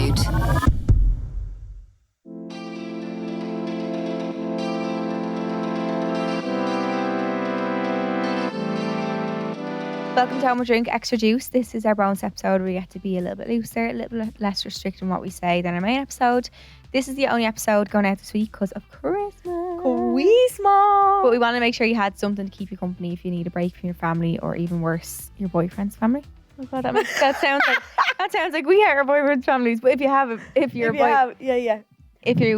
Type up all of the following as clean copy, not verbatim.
GoLoud. Welcome to Home Drink Extra Juice. This is our bonus episode where we get to be a little bit looser, a little bit less restricted in what we say than our main episode. This is the only episode going out this week because of Christmas. But we want to make sure you had something to keep you company if you need a break from your family, or even worse, your boyfriend's family. Oh God, that sounds like we are our boyfriend's families. But if you have, if you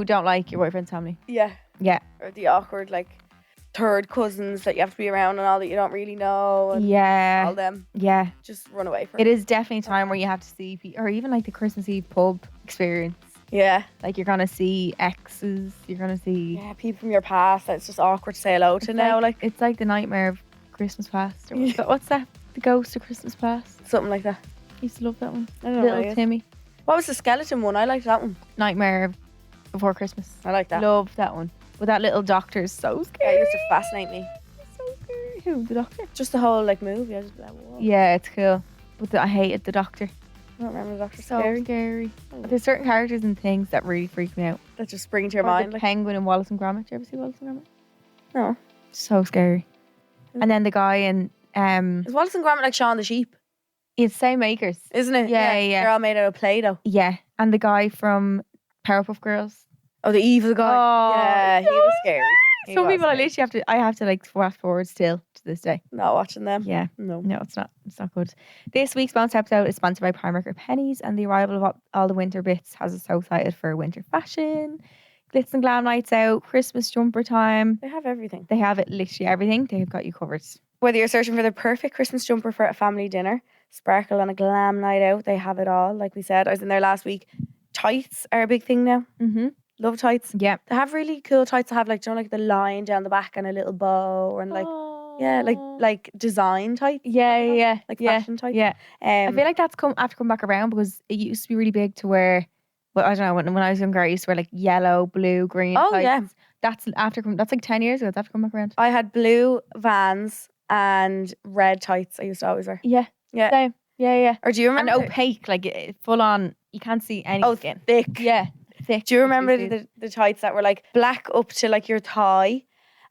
don't like your boyfriend's family, yeah, or the awkward like third cousins that you have to be around and all that you don't really know, and all them, just run away from it. Is definitely a time where you have to see, or even like the Christmas Eve pub experience. Yeah, like you're gonna see exes, you're gonna see people from your past that it's just awkward to say hello to now. Like it's like the nightmare of Christmas past, or what's that? The ghost of Christmas past, something like that. I used to love that one. I don't know Little Timmy. What was the skeleton one? I liked that one. Nightmare Before Christmas. I like that. Love that one. With that little doctor, so scary. Yeah, it used to fascinate me. So scary. Who? The doctor? Just the whole like movie. I just like, whoa. Yeah, it's cool. But I hated the doctor. I don't remember the doctor. So scary. There's certain characters and things that really freak me out. That just spring to your mind. The penguin in Wallace and Gromit. Did you ever see Wallace and Gromit? No. So scary. And then the guy in is Wallace and Gromit like Shaun the Sheep? It's same makers, isn't it? Yeah. They're all made out of Play-Doh. Yeah. And the guy from Powerpuff Girls. Oh, the evil guy. Oh, yeah, he was scary. Some people I literally have to like fast forward still to this day. Not watching them. Yeah. No, it's not good. This week's bonus episode is sponsored by Primark or Pennies, and the arrival of all the winter bits has us so excited for winter fashion, glitz and glam nights out, Christmas jumper time. They have everything. They have literally everything. They've got you covered. Whether you're searching for the perfect Christmas jumper for a family dinner, sparkle on a glam night out, they have it all. Like we said, I was in there last week. Tights are a big thing now. Mm-hmm. Love tights. Yeah. They have really cool tights that have like, you know, like the line down the back and a little bow and like, like design tights. Yeah. Like fashion tights. Yeah. I feel like that's come back around because it used to be really big to wear, well, I don't know, when I was younger, I used to wear like yellow, blue, green tights. Yeah. That's like 10 years ago. That's after come back around. I had blue Vans and red tights I used to always wear. Yeah. Same. Yeah. Or do you remember? And opaque, like full on, you can't see any skin. Thick. Yeah. Thick. Do you remember the tights that were like black up to like your thigh,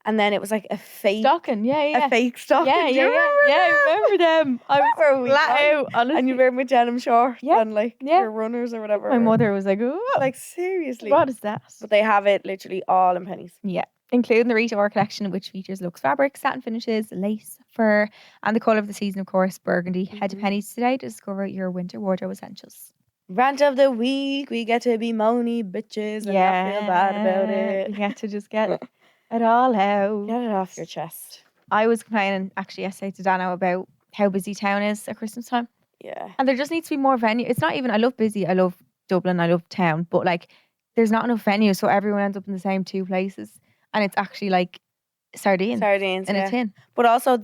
and then it was like a fake stocking? Yeah. A fake stocking. Yeah. I remember them. I was flat out, honestly. And you wear them with denim shorts and like your runners or whatever. My mother was like, "Oh, like seriously, what is that?" But they have it literally all in pennies. Yeah. Including the Rita Ora collection, which features luxe fabrics, satin finishes, lace, fur, and the colour of the season, of course, burgundy. Head to Pennies today to discover your winter wardrobe essentials. Rant of the week. We get to be moany bitches and not feel bad about it. We get to just get it all out. Get it off your chest. I was complaining actually yesterday to Dano about how busy town is at Christmas time. Yeah. And there just needs to be more venue. It's not even, I love busy, I love Dublin, I love town, but like there's not enough venues, so everyone ends up in the same two places. And it's actually like sardines in a tin. But also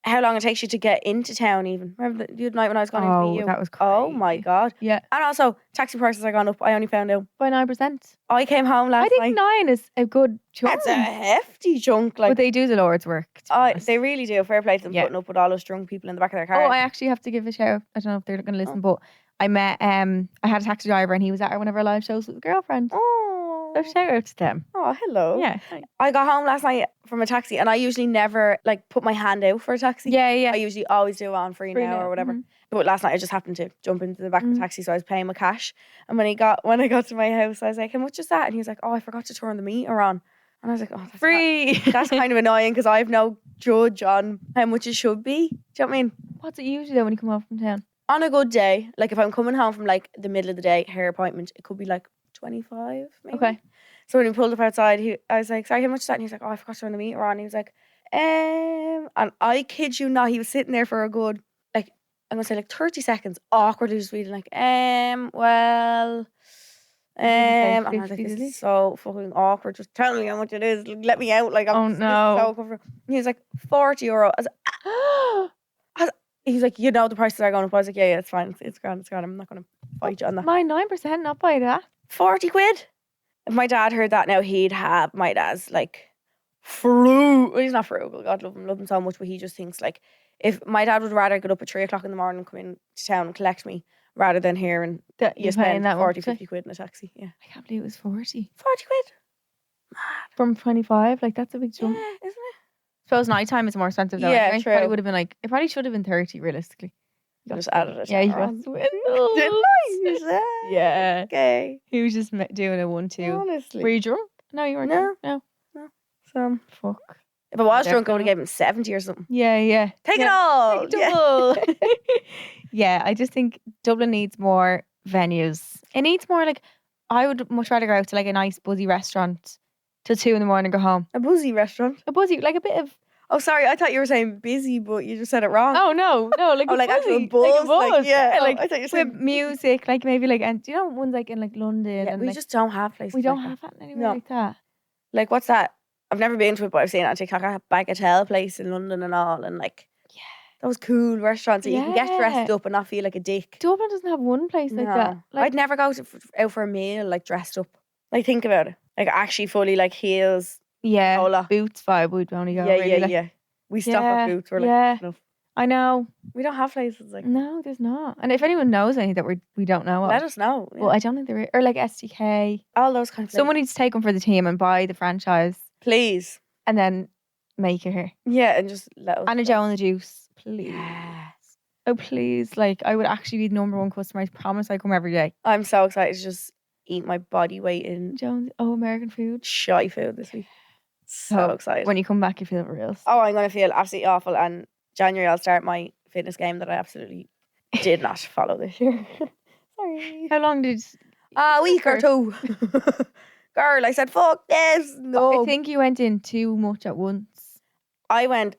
how long it takes you to get into town even. Remember the night when I was going to meet you? That was crazy. Oh my God. Yeah. And also taxi prices are gone up. I only found out. By 9%. I came home last night. I think 9 is a good chunk. That's a hefty chunk. Like, but they do the Lord's work. They really do. Fair play to them putting up with all those drunk people in the back of their car. Oh, I actually have to give a shout. I don't know if they're going to listen, but I met, I had a taxi driver and he was at one of our live shows with his girlfriend. Oh. So shout out to them. Oh, hello. Yeah. I got home last night from a taxi and I usually never like put my hand out for a taxi. Yeah. I usually always do it on free now or whatever. Mm-hmm. But last night I just happened to jump into the back of the taxi, so I was paying with cash. And when I got to my house, I was like, "How much is that?" And he was like, "Oh, I forgot to turn the meter on." And I was like, "Oh, that's free." That's kind of annoying because I have no judge on how much it should be. Do you know what I mean? What's it usually though when you come home from town? On a good day, like if I'm coming home from like the middle of the day, hair appointment, it could be like 25 maybe. Okay. So when he pulled up outside, I was like, "Sorry, how much is that?" And he was like, "Oh, I forgot to turn the meter on." And he was like, and I kid you not, he was sitting there for a good, like, I'm going to say like 30 seconds, awkwardly just reading like, well, and I was like, this is so fucking awkward. Just tell me how much it is. Let me out. Like, I'm so comfortable. And he was like, €40. He's like, you know, the prices are going up. I was like, yeah, it's fine. It's grand. I'm not going to fight you on that. My 9%, not by that. 40 quid. If my dad heard that now, he'd have my dad's like frugal. He's not frugal. God love him so much, but he just thinks like, if my dad would rather get up at 3 o'clock in the morning and come in to town and collect me rather than here and That you you're paying spend that 40, much, like? 50 quid in a taxi. Yeah. I can't believe it was 40 40 quid. from 25. Like that's a big jump. Yeah, isn't it? Suppose nighttime is more expensive though. Yeah, Anyway. Probably true. would have been like it probably should have been 30 realistically. You just added it. Yeah, you got swindled. Didn't I? Yeah. Okay. He was just doing a 1-2. Honestly. Were you drunk? No, you weren't. No. drunk. So Fuck. if I was drunk, I would Definitely. have given him 70 or something. Yeah. Take it Yeah. all. Take double. Yeah, I just think Dublin needs more venues. It needs more like I would much rather go out to like a nice buzzy restaurant till 2 a.m. and go home. A buzzy restaurant. A buzzy, like a bit of Oh, sorry. I thought you were saying busy, but you just said it wrong. oh no, like Oh, a like actual buzzy, buzz. like a buzz. Yeah. like I thought you were saying with music, like maybe like and do you know ones like in like London Yeah, and we like, just don't have places. we don't like have that. that anywhere No. like that. Like, what's that? I've never been to it, but I've seen it on TikTok. A Bagatelle place in London and all, and like, those cool restaurants that you can get dressed Yeah. up and not feel like a dick. Dublin doesn't have one place like that. No. Like I'd never go out for a meal like dressed up. Like, think about it. Like, actually fully like heels. yeah, Hola. Boots vibe we'd only go. Yeah, really, like, yeah. We stop Yeah, at Boots. We're like, yeah. enough. I know. We don't have places like No, there's not. And if anyone knows any that we don't know of, let us know. Yeah. well, I don't think there is. Or like STK. All those kind of Someone places. needs to take them for the team and buy the franchise Please. and then make it here. Yeah, and just let us Anna know. Joe and the Juice, please. Yes. Oh, please. Like, I would actually be the number one customer. I promise I come every day. I'm so excited to just eat my body weight in Jones, American food. shy food this week. So excited. When you come back, you feel real. Oh, I'm going to feel absolutely awful. And January, I'll start my fitness game that I absolutely did not follow this year. Sorry. How long did A week or two. Girl, I said, fuck this. No. I think you went in too much at once. I went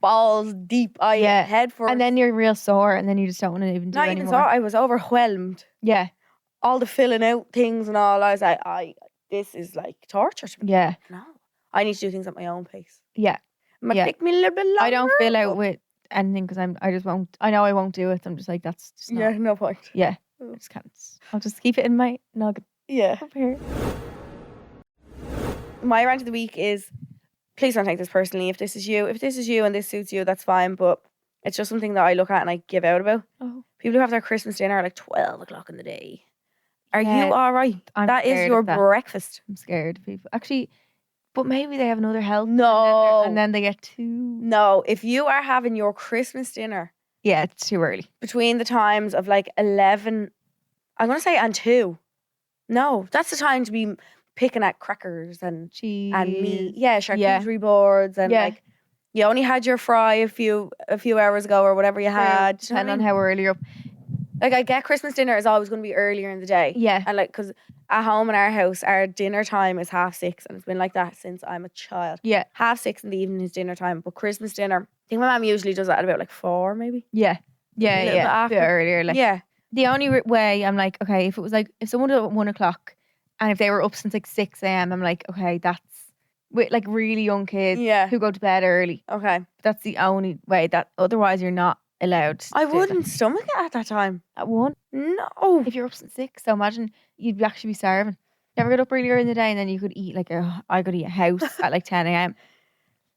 balls deep. I Yeah. head first. And then you're real sore and then you just don't want to even do not it even anymore. so. I was overwhelmed. Yeah. All the filling out things and all. I was like, this is like torture to me. Yeah. No. I need to do things at my own pace. Yeah. It might Yeah. take me a little bit longer. I don't fill out with anything because I just won't. I know I won't do it. I'm just like, that's just not. Yeah, no point. Yeah. I just can't. I'll just keep it in my nugget Yeah. up here. My rant of the week is, please don't take this personally. If this is you and this suits you, that's fine. But it's just something that I look at and I give out about. Oh. People who have their Christmas dinner at like 12 o'clock in the day. Are Yeah, you all right? I'm That is scared your of that. breakfast. I'm scared of people. Actually, but maybe they have another health. No. And then they get too. No, if you are having your Christmas dinner Yeah, it's too early. between the times of like 11, I'm going to say, and 2. No, that's the time to be picking at crackers and Cheese. meat. Yeah, charcuterie boards and Yeah. like you only had your fry a few hours ago or whatever you had. Do you know what I Depending on mean? how early you're up. Like I get Christmas dinner is always going to be earlier in the day. Yeah. And like, because at home in our house, our dinner time is 6:30 and it's been like that since I'm a child. Yeah. 6:30 in the evening is dinner time, but Christmas dinner, I think my mum usually does that at about like 4 maybe. Yeah. Yeah. little bit Yeah. A bit after. earlier. Like, Yeah. the only way I'm like, okay, if it was like, if someone did it at 1 o'clock and if they were up since like 6 a.m., I'm like, okay, that's with like really young kids Yeah. who go to bed early. Okay. That's the only way that otherwise you're not allowed. to I do that. wouldn't stomach it at that time. At 1. No. If you're up since 6, so imagine you'd actually be starving. You ever get up earlier in the day and then you could eat like I could eat a house at like 10 a.m.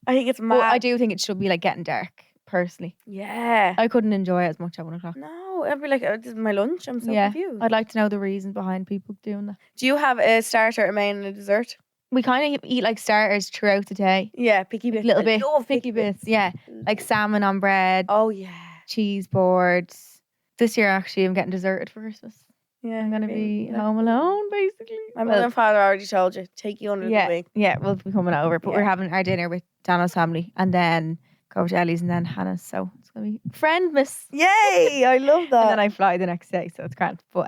I think it's mad. But I do think it should be like getting dark, personally. Yeah. I couldn't enjoy it as much at 1 o'clock. No, I'd be like, this is my lunch. I'm so Yeah. confused. I'd like to know the reasons behind people doing that. Do you have a starter, a main, and a dessert? We kind of eat like starters throughout the day. Yeah, picky bits. Little I bit, love picky bits. Yeah. Like salmon on bread, Oh yeah. cheese boards. This year, actually, I'm getting deserted for Christmas. Yeah. I'm going to me. be home alone, basically. My mother and father already told you. Take you under the Yeah, wing. yeah, we'll be coming over. But we're Yeah. having our dinner with Dano's family and then go to Ellie's and then Hannah's. So it's going to be friendmas. Yay! I love that. And then I fly the next day, so it's grand. But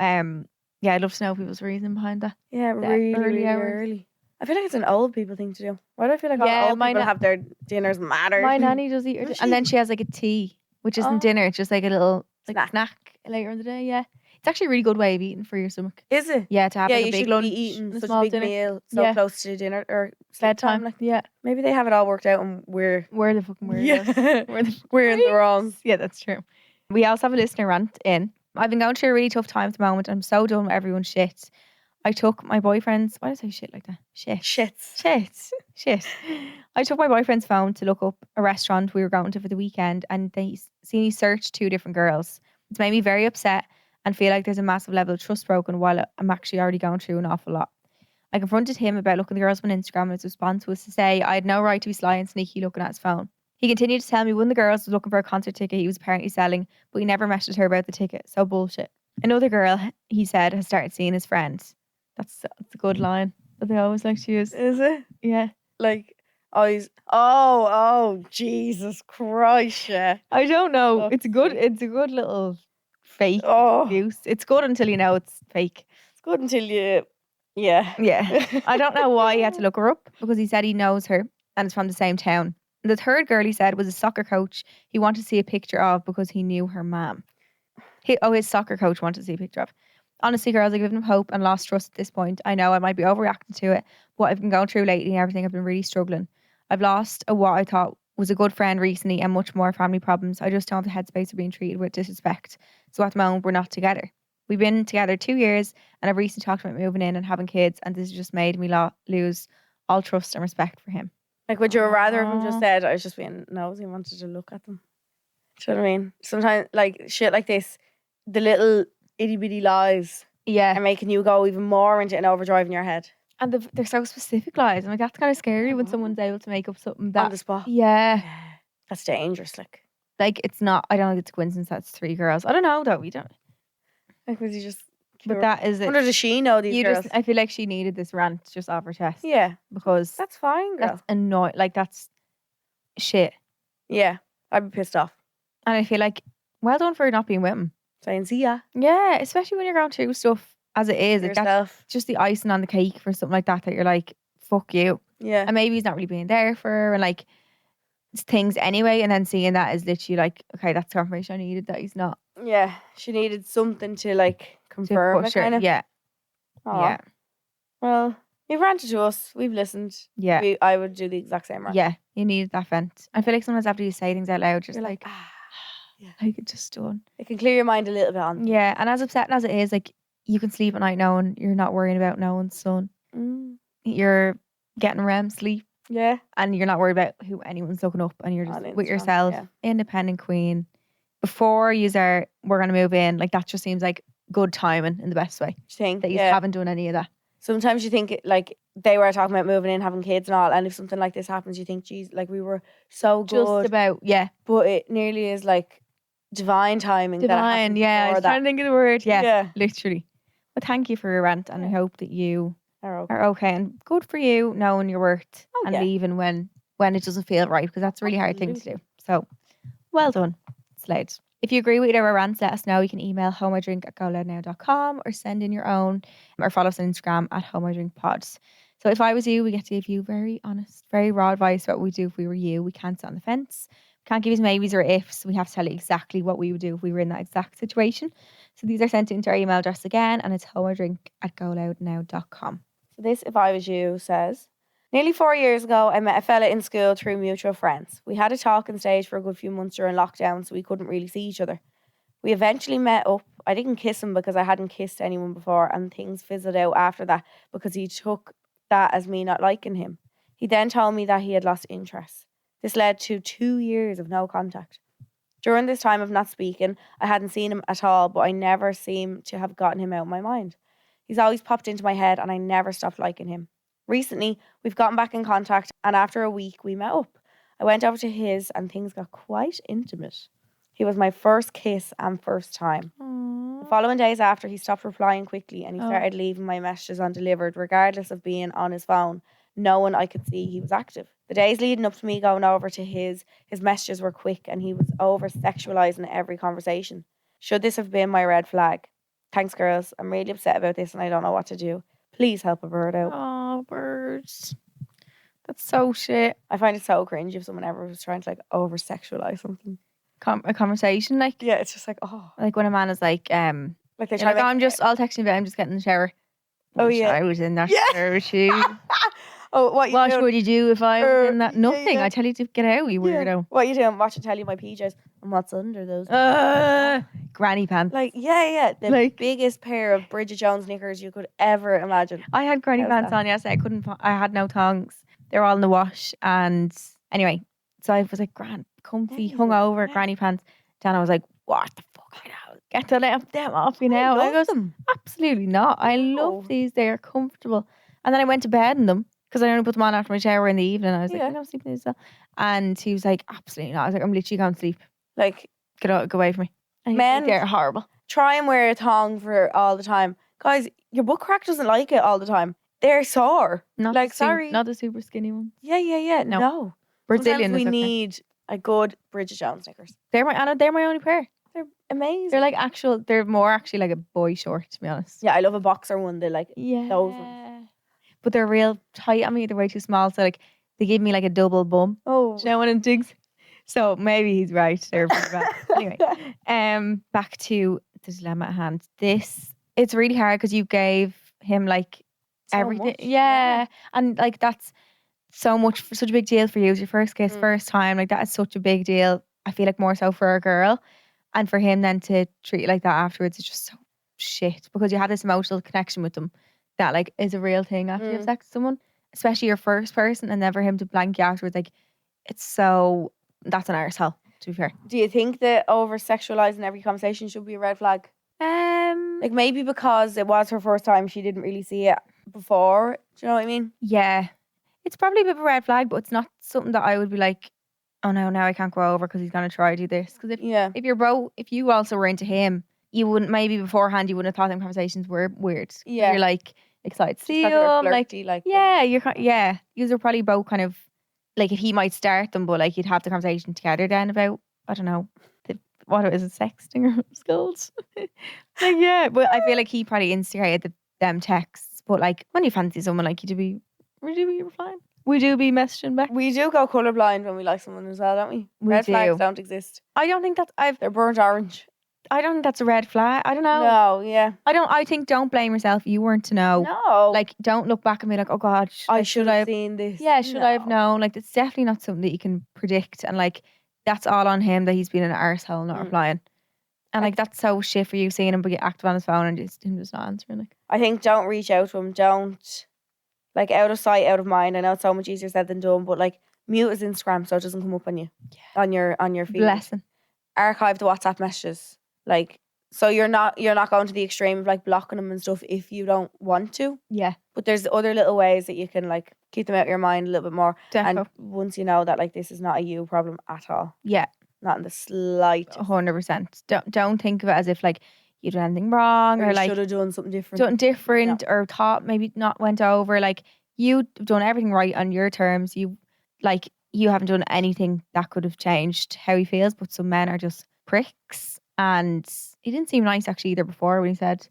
yeah, I'd love to know people's reason behind that. yeah, the really, early really hours. early. I feel like it's an old people thing to do. Why do I feel like all Yeah, old my people na- have their dinners matter? My nanny does eat her, Does and then she? she has like a tea, which isn't Oh. dinner. It's just like a little like Snack. snack later in the day. Yeah, it's actually a really good way of eating for your stomach. Is it? Yeah, to have Yeah, like you a big should lunch, be eating and a such a small big dinner, meal so Yeah. close to dinner or sleep bedtime. time. Like Yeah, maybe they have it all worked out and we're we're the fucking weirdos. yeah We're the we're in the wrong. Yeah, that's true. We also have a listener rant in. I've been going through a really tough time at the moment. I'm so done with everyone's shit. I took my boyfriend's. Why did I say shit like that? Shit. I took my boyfriend's phone to look up a restaurant we were going to for the weekend, and they seen he searched 2 different girls. It's made me very upset and feel like there's a massive level of trust broken while I'm actually already going through an awful lot. I confronted him about looking the girls on Instagram, and his response was to say I had no right to be sly and sneaky looking at his phone. He continued to tell me one of the girls was looking for a concert ticket he was apparently selling, but he never messaged her about the ticket. So bullshit. Another girl, he said, has started seeing his friends. That's a good line that they always like to use. Is it? Yeah. Like, eyes. Oh, Jesus Christ, yeah. I don't know. Fuck's It's a good little fake Oh, excuse. It's good until you know it's fake. it's good until you, yeah. Yeah. I don't know why he had to look her up, because he said he knows her and is from the same town. And the third girl, he said, was a soccer coach he wanted to see a picture of because he knew her mum. His soccer coach wanted to see a picture of. Honestly, girls, I've given him hope and lost trust at this point. I know I might be overreacting to it, what I've been going through lately and everything, I've been really struggling. I've lost what I thought was a good friend recently and much more family problems. I just don't have the headspace of being treated with disrespect. So at the moment, we're not together. We've been together 2 years, and I've recently talked about moving in and having kids, and this has just made me lose all trust and respect for him. Like, would you rather have him Aw. just said, I was just being nosy and wanted to look at them? Do you know what I mean? Sometimes, like, shit like this, the little itty bitty lies Yeah. are making you go even more into an overdrive in your head. And they're so specific lies. I'm like, that's kind of scary when Mhm. someone's able to make up something On that. the spot. Yeah. That's dangerous. Like, it's not, I don't think it's a coincidence that's 3 girls. I don't know, though. We don't. Like, was he just. But that is I it. wonder, does she know these girls? I feel like she needed this rant just off her chest. Yeah. Because That's fine, girl. that's annoying. Like, that's shit. Yeah. I'd be pissed off. And I feel like, well done for not being with him. Saying, see ya. Yeah, especially when you're going through stuff as it is. Like, that's Yourself. just the icing on the cake for something like that you're like, fuck you. Yeah. And maybe he's not really being there for her and like things anyway. And then seeing that is literally like, okay, that's confirmation I needed that he's not. Yeah. She needed something to, like, To confirm push it, her. kind of. Yeah. Aw. Yeah. Well, you've ranted to us. We've listened. Yeah. I would do the exact same rant. Yeah. You needed that vent. I feel like sometimes after you say things out loud, just You're like, yeah. like it's just done. It can clear your mind a little bit on. Yeah. And as upsetting as it is, like you can sleep at night knowing you're not worrying about no one's son. Mm. You're getting REM sleep Yeah. and you're not worried about who anyone's looking up and you're just On with Instagram, yourself, yeah. independent queen. Before we're going to move in, like that just seems like good timing in the best way. Think That you yeah. haven't done any of that. Sometimes you think like they were talking about moving in, having kids and all, and if something like this happens, you think, geez, like we were so good, Just about, yeah. but it nearly is like divine timing. that it Divine, happened yeah. I before was trying to think of the word. Yeah, Yeah. literally. But thank you for your rant, and I Yeah. hope that you Are okay. are okay and good for you knowing your worth Oh, and yeah. leaving when it doesn't feel right, because that's a really hard thing to do. So well done, Slade. If you agree with either of our rants, let us know. You can email homeidrink@goloudnow.com or send in your own, or follow us on Instagram @homeidrinkpods. So if I was you, we get to give you very honest, very raw advice about what we do if we were you. We can't sit on the fence. We can't give you maybes or ifs. We have to tell you exactly what we would do if we were in that exact situation. So these are sent into our email address again, and it's homeidrink@goloudnow.com. So this, if I was you, says, nearly 4 years ago, I met a fella in school through mutual friends. We had a talking stage for a good few months during lockdown, so we couldn't really see each other. We eventually met up. I didn't kiss him because I hadn't kissed anyone before, and things fizzled out after that because he took that as me not liking him. He then told me that he had lost interest. This led to 2 years of no contact. During this time of not speaking, I hadn't seen him at all, but I never seemed to have gotten him out of my mind. He's always popped into my head, and I never stopped liking him. Recently, we've gotten back in contact, and after a week, we met up. I went over to his, and things got quite intimate. He was my first kiss and first time. The following days after, he stopped replying quickly, and he started leaving my messages undelivered, regardless of being on his phone, knowing I could see he was active. The days leading up to me going over to his messages were quick, and he was over-sexualising every conversation. Should this have been my red flag? Thanks, girls. I'm really upset about this, and I don't know what to do. Please help a bird out. Oh, birds. That's so shit. I find it so cringe if someone ever was trying to like over-sexualize something. A conversation, like Yeah, it's just like, oh. when a man is like, Like they you're try like, to make I'll text you, but I'm just getting in the shower. Oh, Wish yeah. I was in that Yeah. shower too. Oh, what you What doing? would you do if I was in that? yeah, Nothing. yeah. I tell you to get out, you Yeah. weirdo. What you doing? Watch and tell you my PJs. And what's under those? Granny pants. Like, yeah. The Like- biggest pair of Bridget Jones knickers you could ever imagine. I had granny How's pants that? on yesterday. I had no tongs. They were all in the wash. And anyway, so I was like, grand, comfy, Amazing, hungover, yeah. granny pants. Dana was like, what the fuck I know. Get them off you now. love I goes, them. absolutely not. I No. love these. They are comfortable. And then I went to bed in them because I only put them on after my shower in the evening. I was like, Yeah. you know, sleep in these. And he was like, absolutely not. I was like, I'm literally going to sleep. Like, Go away from me. And he was Men- like, they're horrible. try and wear a thong for all the time. Guys, your butt crack doesn't like it all the time. They're sore. Not like, sorry. Not the super skinny ones. Yeah. No. No. Brazilian Sometimes is we okay. need a good Bridget Jones Snickers. They're my only pair. They're amazing. They're like they're more actually like a boy short, to be honest. Yeah, I love a boxer one. They're like Yeah. those ones. But they're real tight on me. They're way too small. So like they give me like a double bum. Oh. Do you know what it digs? So maybe he's right. They're pretty bad. Anyway, back to the dilemma at hand. It's really hard because you gave him like So everything. much, Yeah. And like that's so much, such a big deal for you. It was your first kiss, first time. Like that is such a big deal. I feel like more so for a girl. And for him then to treat you like that afterwards is just so shit because you have this emotional connection with them that like is a real thing after you have sex with someone, especially your first person, and then for him to blank you afterwards, like that's an arsehole, to be fair. Do you think that over sexualizing every conversation should be a red flag? Like maybe because it was her first time, she didn't really see it before. Do you know what I mean? Yeah. It's probably a bit of a red flag, but it's not something that I would be like, oh no, now I can't go over because he's going to try to do this. Because if you also were into him, you wouldn't, maybe beforehand, you wouldn't have thought them conversations were weird. Yeah. You're like excited to see Just 'cause they're him. flirty, like You are probably both kind of like, if he might start them, but like you'd have the conversation together then about, I don't know, what is it, sexting or scolds? Like, yeah, but I feel like he probably instigated them texts. But like when you fancy someone, like we do be replying. We do be messaging back. We do go colourblind when we like someone as well, don't we? We Red do. flags don't exist. I don't think They're burnt orange. I don't think that's a red flag. I don't know. No, yeah. I think don't blame yourself. You weren't to know. No. Like don't look back and be like, oh God, I should have seen this. Yeah, should I have known? Like it's definitely not something that you can predict, and like that's all on him that he's been an arsehole not replying. And like that's so shit for you seeing him be active on his phone and him just not answering. Like I think don't reach out to him. Don't, like, out of sight, out of mind. I know it's so much easier said than done, but like mute his Instagram so it doesn't come up on you. Yeah. On your feed. Blessing. Archive the WhatsApp messages. Like, so you're not going to the extreme of like blocking them and stuff if you don't want to. Yeah. But there's other little ways that you can like keep them out of your mind a little bit more. Defo. And once you know that like this is not a you problem at all. Yeah. Not in the slightest. 100%. Don't think of it as if like you did anything wrong or like should have done something different. Or thought maybe not went over. Like you've done everything right on your terms. You haven't done anything that could have changed how he feels. But some men are just pricks, and he didn't seem nice actually either before when he said,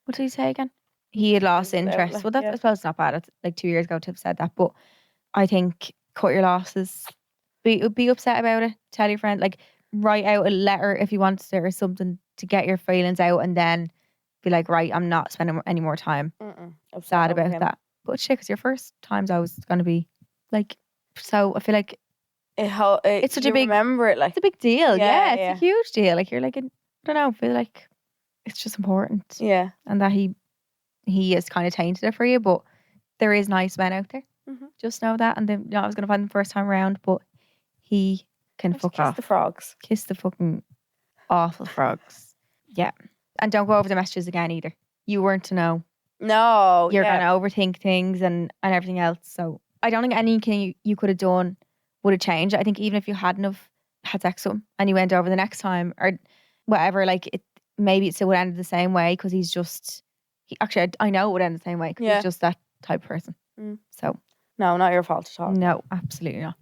what did he say again? He had lost interest. Well, that's I suppose it's not bad. It's like 2 years ago to have said that, but I think cut your losses. Be upset about it. Tell your friend, like write out a letter if you want to or something to get your feelings out, and then be like, right, I'm not spending any more time sad about that. But shit, because your first time's always going to be like, so I feel like it's such a big, remember it, like it's a big deal. Yeah, it's yeah. a huge deal. Like you're like, I don't know, I feel like it's just important. Yeah. And that he has kind of tainted it for you, but there is nice men out there. Just know that. And then I was going to find them first time around, but he can fuck off. Kiss the frogs. Kiss the fucking awful frogs. Yeah. And don't go over the messages again either. You weren't to know. No. You're going to overthink things and everything else. So I don't think anything you could have done would have changed. I think even if you hadn't have had sex with him and you went over the next time or whatever, like maybe it still would end the same way because he's just, I know it would end the same way because he's just that type of person. So. No, not your fault at all. No, absolutely not.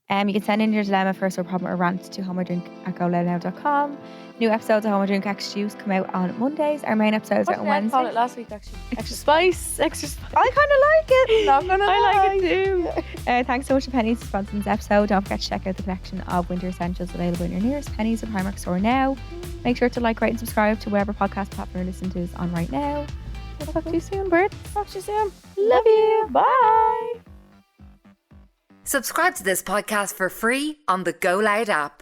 You can send in your dilemma, first or problem or rant to homeidrink@GoLoud.com. New episodes of Home I Drink Extra Juice come out on Mondays. Our main episodes are on Wednesday. I call it last week actually. Extra spice. Extra spice. I kind of like it. Not gonna lie. I like it too. Thanks so much to Pennies for sponsoring this episode. Don't forget to check out the collection of winter essentials available in your nearest Pennies or Primark store now. Make sure to like, rate and subscribe to whatever podcast platform you're listening to is on right now. I'll talk to you soon, birds. Talk to you soon. Love you. Bye. Subscribe to this podcast for free on the GoLoud app.